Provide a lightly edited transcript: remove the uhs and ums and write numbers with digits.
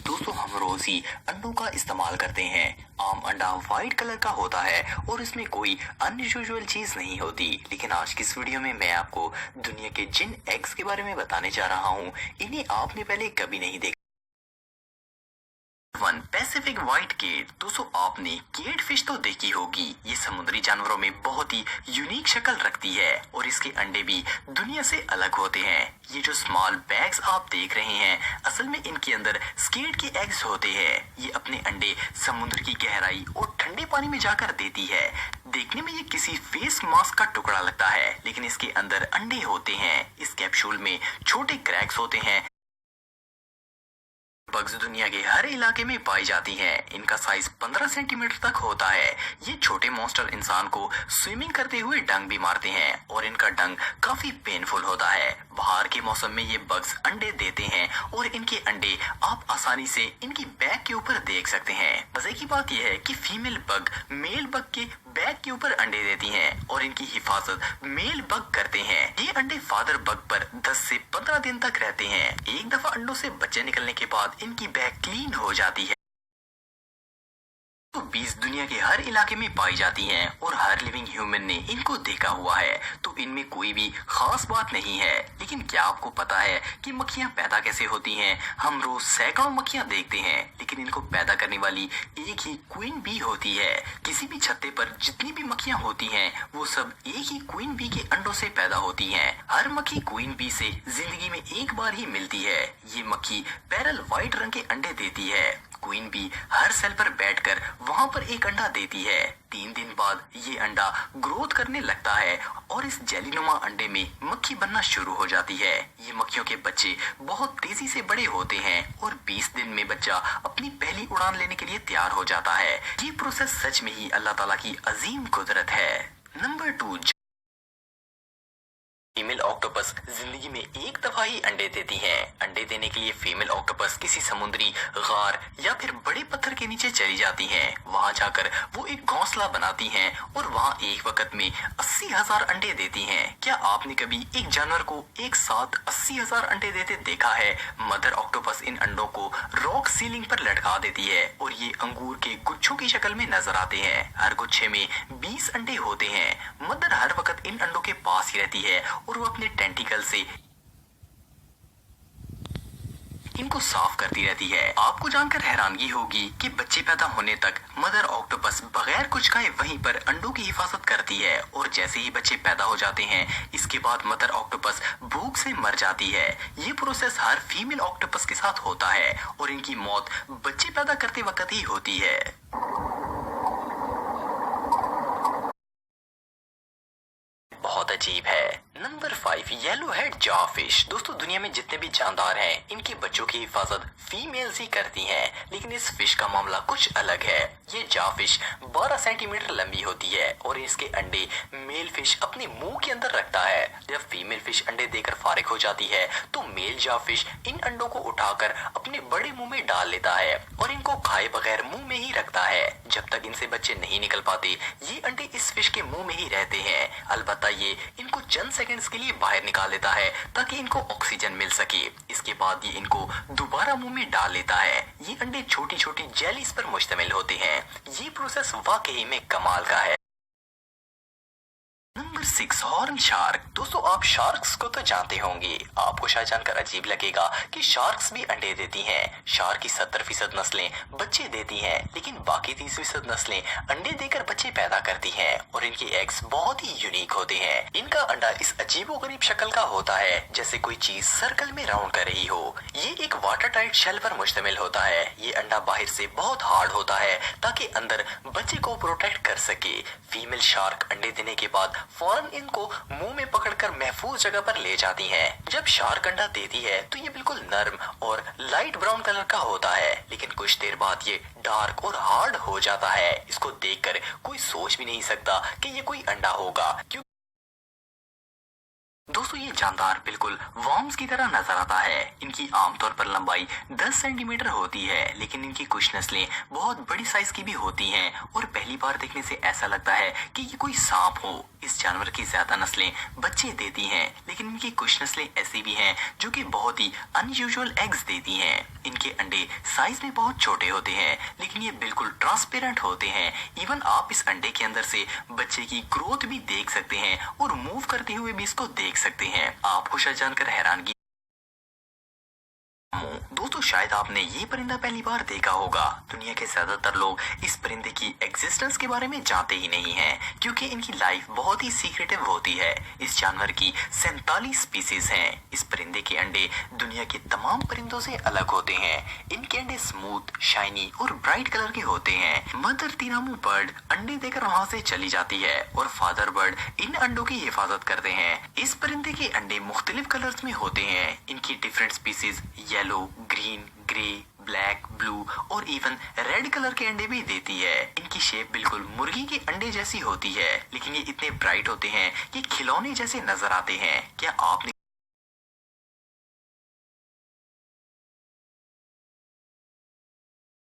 दोस्तों हम रोज ही अंडों का इस्तेमाल करते हैं। आम अंडा व्हाइट कलर का होता है और इसमें कोई अनयूजुअल चीज नहीं होती। लेकिन आज की इस वीडियो में मैं आपको दुनिया के जिन एग्स के बारे में बताने जा रहा हूँ, इन्हें आपने पहले कभी नहीं देखा। One pacific white cat. दोस्तों आपने केट फिश तो देखी होगी। ये समुद्री जानवरों में बहुत ही यूनिक शक्ल रखती है और इसके अंडे भी दुनिया से अलग होते हैं। ये जो स्मॉल बैग्स आप देख रहे हैं, असल में इनके अंदर स्केट के एग्स होते हैं। ये अपने अंडे समुद्र की गहराई और ठंडे पानी में जाकर देती है। देखने में ये किसी फेस मास्क का टुकड़ा लगता है, लेकिन इसके अंदर अंडे होते हैं। इस कैप्सूल में छोटे क्रैक्स होते हैं। बग्स दुनिया के हर इलाके में पाई जाती हैं। इनका साइज 15 सेंटीमीटर तक होता है। ये छोटे मॉन्स्टर इंसान को स्विमिंग करते हुए डंक भी मारते हैं और इनका डंक काफी पेनफुल होता है। बाहर के मौसम में ये बग्स अंडे देते हैं और इनके अंडे आप आसानी से इनकी बैक के ऊपर देख सकते हैं। मजे की बात यह है कि फीमेल बग मेल बग के बैक के ऊपर अंडे देती हैं और इनकी हिफाजत मेल बग करते हैं। ये अंडे फादर बग पर 10 से 15 दिन तक रहते हैं। एक दफा अंडों से बच्चे निकलने के बाद इनकी बैक क्लीन हो जाती है। तो बीज दुनिया के हर इलाके में पाई जाती हैं और हर लिविंग ह्यूमन ने इनको देखा हुआ है, तो इनमें कोई भी खास बात नहीं है। लेकिन क्या आपको पता है कि मक्खियां पैदा कैसे होती हैं? हम रोज सैकड़ों मक्खियां देखते हैं, लेकिन इनको पैदा करने वाली एक ही क्वीन बी होती है। किसी भी छत्ते पर जितनी भी मक्खियां होती हैं, वो सब एक ही क्वीन बी के अंडों से पैदा होती हैं। हर मक्खी क्वीन बी से जिंदगी में एक बार ही मिलती है। ये मक्खी पैरल व्हाइट रंग के अंडे देती है। क्वीन बी हर सेल पर बैठकर वहां पर एक अंडा देती है। 3 दिन बाद ये अंडा ग्रोथ करने लगता है और इस जेलीनुमा अंडे में मक्खी बनना शुरू हो जाती है। ये मक्खियों के बच्चे बहुत तेजी से बड़े होते हैं और 20 दिन में बच्चा अपनी पहली उड़ान लेने के लिए तैयार हो जाता है। ये प्रोसेस सच में ही अल्लाह ताला की अजीम कुदरत है। नंबर 2, फीमेल ऑक्टोपस जिंदगी में एक दफा ही अंडे देती हैं। अंडे देने के लिए फीमेल ऑक्टोपस किसी समुद्री गार या फिर बड़े पत्थर के नीचे चली जाती हैं। वहां जाकर वो एक घोंसला बनाती हैं और वहां एक वक्त में 80,000 अंडे देती हैं। क्या आपने कभी एक जानवर को एक साथ 80,000 अंडे देते देखा है? मदर ऑक्टोपस इन अंडों को रॉक सीलिंग पर लटका देती है और ये अंगूर के गुच्छों की शक्ल में नजर आते हैं। हर गुच्छे में 20 अंडे होते हैं। मदर हर वक्त इन अंडों के पास ही रहती है और वो अपने टेंटिकल से इनको साफ करती रहती है। आपको जानकर हैरानगी होगी कि बच्चे पैदा होने तक मदर ऑक्टोपस बगैर कुछ खाए वहीं पर अंडों की हिफाजत करती है और जैसे ही बच्चे पैदा हो जाते हैं, इसके बाद मदर ऑक्टोपस भूख से मर जाती है। ये प्रोसेस हर फीमेल ऑक्टोपस के साथ होता है और इनकी मौत बच्चे पैदा करते वक्त ही होती है। बहुत अजीब है। Number 5, yellow head jawfish. दोस्तों दुनिया में जितने भी जानदार हैं, इनके बच्चों की हिफाजत फीमेल्स ही करती हैं, लेकिन इस फिश का मामला कुछ अलग है। ये जारफिश 12 सेंटीमीटर लंबी होती है और इसके अंडे मेल फिश अपने मुंह के अंदर रखता है। जब फीमेल फिश अंडे देकर फारिग हो जाती है, तो मेल जारफिश इन अंडों को उठाकर अपने बड़े मुंह में डाल लेता है और इनको खाए बगैर मुंह में ही रखता है। जब तक इनसे बच्चे नहीं निकल पाते, ये अंडे इस फिश के मुंह में ही रहते हैं। अलबत्ता ये इनको चंद सेकंड्स के लिए बाहर निकाल लेता है ताकि इनको ऑक्सीजन मिल सके। इसके बाद ये इनको दोबारा मुंह में डाल लेता है। ये अंडे छोटी छोटी जेलीज पर मुश्तमिल होते हैं। ये प्रोसेस वाकई में कमाल का है। Number 6, horn shark. दोस्तों आप शार्क्स को तो जानते होंगे। आपको शायद जानकर अजीब लगेगा कि शार्क्स भी अंडे देती हैं। शार्क की 70% नस्लें बच्चे देती हैं, लेकिन बाकी 30% नस्लें अंडे देकर बच्चे पैदा करती हैं और इनके एग्स बहुत ही यूनिक होते हैं। इनका अंडा इस अजीबोगरीब शक्ल का होता है, जैसे कोई चीज सर्कल में राउंड कर रही हो। ये एक वाटर टाइट शेल पर मुश्तमिल होता है। ये अंडा बाहर से बहुत हार्ड होता है ताकि अंदर बच्चे को प्रोटेक्ट कर सके। फीमेल शार्क अंडे देने के बाद फौरन इनको मुंह में पकड़कर महफूज जगह पर ले जाती हैं। जब शार्क अंडा देती है तो ये बिल्कुल नर्म और लाइट ब्राउन कलर का होता है, लेकिन कुछ देर बाद ये डार्क और हार्ड हो जाता है। इसको देखकर कोई सोच भी नहीं सकता कि ये कोई अंडा होगा, क्योंकि दोस्तों ये जानदार बिल्कुल वॉर्म्स की तरह नजर आता है। इनकी आमतौर पर लंबाई 10 सेंटीमीटर होती है, लेकिन इनकी कुछ नस्लें बहुत बड़ी साइज की भी होती हैं और पहली बार देखने से ऐसा लगता है कि ये कोई सांप हो। इस जानवर की ज्यादा नस्लें बच्चे देती हैं, लेकिन इनकी कुछ नस्लें ऐसी भी हैं जो कि बहुत ही अनयूजुअल एग्स देती हैं। इनके अंडे साइज में बहुत छोटे होते हैं, लेकिन ये बिल्कुल ट्रांसपेरेंट होते हैं। इवन आप इस अंडे के अंदर से बच्चे की ग्रोथ भी देख सकते हैं और मूव करते हुए भी इसको देख सकते हैं। आपको शायद जानकर हैरानगी दोस्तों शायद आपने ये परिंदा पहली बार देखा होगा। दुनिया के ज्यादातर लोग इस परिंदे की एग्जिस्टेंस के बारे में जानते ही नहीं हैं, क्योंकि इनकी लाइफ बहुत ही सीक्रेटिव होती है। इस जानवर की 47 स्पीसीज हैं। इस परिंदे के अंडे दुनिया के तमाम परिंदों से अलग होते हैं। इनके अंडे स्मूथ, शाइनी और ब्राइट कलर के होते हैं। मदर तिनामू बर्ड अंडे देकर वहां से चली जाती है और फादर बर्ड इन अंडों की हिफाजत करते हैं। इस परिंदे के अंडे मुख्तलिफ कलर्स में होते हैं। इनकी different species yellow, green, grey, black, blue और इवन रेड कलर के अंडे भी देती है। इनकी शेप बिल्कुल मुर्गी के अंडे जैसी होती है, लेकिन ये इतने ब्राइट होते हैं कि खिलौने जैसे नजर आते हैं। क्या आपने